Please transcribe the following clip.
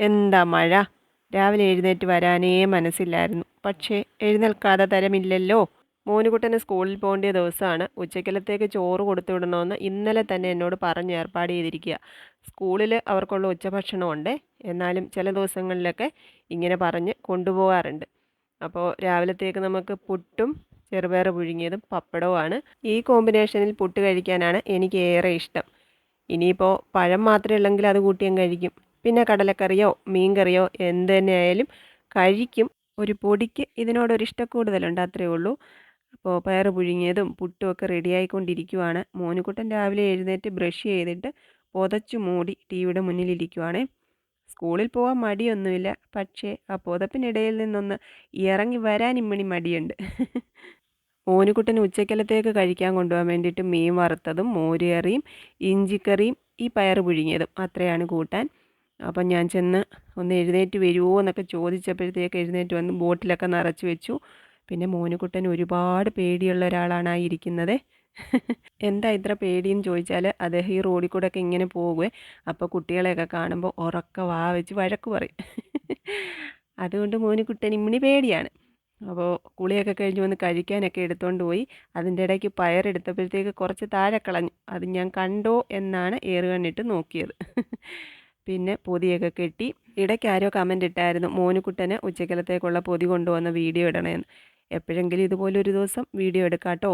എന്താ മഴ! രാവിലെ എഴുന്നേറ്റ് വരാനേ മനസ്സില്ലായിരുന്നു. പക്ഷേ എഴുന്നേൽക്കാതെ തരമില്ലല്ലോ. മോനുകുട്ടന് സ്കൂളിൽ പോകേണ്ട ദിവസമാണ്. ഉച്ചക്കലത്തേക്ക് ചോറ് കൊടുത്തു വിടണമെന്ന് ഇന്നലെ തന്നെ എന്നോട് പറഞ്ഞ് ഏർപ്പാട് ചെയ്തിരിക്കുക. സ്കൂളിൽ അവർക്കുള്ള ഉച്ചഭക്ഷണമുണ്ട്. എന്നാലും ചില ദിവസങ്ങളിലൊക്കെ ഇങ്ങനെ പറഞ്ഞ് കൊണ്ടുപോകാറുണ്ട്. അപ്പോൾ രാവിലത്തേക്ക് നമുക്ക് പുട്ടും ചെറുപയർ പുഴുങ്ങിയതും പപ്പടവുമാണ്. ഈ കോമ്പിനേഷനിൽ പുട്ട് കഴിക്കാനാണ് എനിക്ക് ഏറെ ഇഷ്ടം. ഇനിയിപ്പോൾ പഴം മാത്രമേ ഉള്ളെങ്കിൽ അത് കൂട്ടിയും കഴിക്കും. പിന്നെ കടലക്കറിയോ മീൻ കറിയോ എന്ത് തന്നെ ആയാലും കഴിക്കും. ഒരു പൊടിക്ക് ഇതിനോടൊരു ഇഷ്ടക്കൂടുതലുണ്ട്, അത്രയേ ഉള്ളൂ. അപ്പോൾ പയർ പുഴുങ്ങിയതും പുട്ടും ഒക്കെ റെഡിയായിക്കൊണ്ടിരിക്കുവാണ്. മോനുകുട്ടൻ രാവിലെ എഴുന്നേറ്റ് ബ്രഷ് ചെയ്തിട്ട് പുതച്ചു മൂടി ടി വിയുടെ മുന്നിലിരിക്കുവാണേ. സ്കൂളിൽ പോകാൻ മടിയൊന്നുമില്ല, പക്ഷേ ആ പുതപ്പിനിടയിൽ നിന്നൊന്ന് ഇറങ്ങി വരാൻ ഇമ്മണി മടിയുണ്ട്. മോനുകുട്ടന് ഉച്ചക്കലത്തേക്ക് കഴിക്കാൻ കൊണ്ടുപോകാൻ വേണ്ടിയിട്ട് മീൻ വറുത്തതും മോരുകറിയും ഇഞ്ചിക്കറിയും ഈ പയർ പുഴുങ്ങിയതും അത്രയാണ് കൂട്ടാൻ. അപ്പം ഞാൻ ചെന്ന് ഒന്ന് എഴുന്നേറ്റ് വരുമോ എന്നൊക്കെ ചോദിച്ചപ്പോഴത്തേക്ക് എഴുന്നേറ്റ് വന്ന് ബോട്ടിലൊക്കെ നിറച്ച് വെച്ചു. പിന്നെ മോനുകുട്ടൻ ഒരുപാട് പേടിയുള്ള ഒരാളാണ് ആ ഇരിക്കുന്നത്. എന്താ ഇത്ര പേടിയെന്ന് ചോദിച്ചാൽ അദ്ദേഹം ഈ റോഡിൽ കൂടെ ഒക്കെ ഇങ്ങനെ പോകുവേ. അപ്പോൾ കുട്ടികളെയൊക്കെ കാണുമ്പോൾ ഉറക്കെ വാ വെച്ച് വഴക്ക് പറയും. അതുകൊണ്ട് മോനുകുട്ടൻ ഇമ്മിണി പേടിയാണ്. അപ്പോൾ കുളിയൊക്കെ കഴിഞ്ഞ് വന്ന് കഴിക്കാനൊക്കെ എടുത്തുകൊണ്ട് പോയി. അതിൻ്റെ ഇടയ്ക്ക് പയറെടുത്തപ്പോഴത്തേക്ക് കുറച്ച് താഴെ കളഞ്ഞു. അത് ഞാൻ കണ്ടോ എന്നാണ് ഏറുകണ്ണിട്ട് നോക്കിയത്. പിന്നെ പൊതിയൊക്കെ കെട്ടി. ഇടയ്ക്ക് ആരോ കമൻ്റ് ഇട്ടായിരുന്നു, മോനുകുട്ടന് ഉച്ചക്കലത്തേക്കുള്ള പൊതി കൊണ്ടുവന്ന വീഡിയോ ഇടണമെന്ന്. എപ്പോഴെങ്കിലും ഇതുപോലൊരു ദിവസം വീഡിയോ എടുക്കാം കേട്ടോ.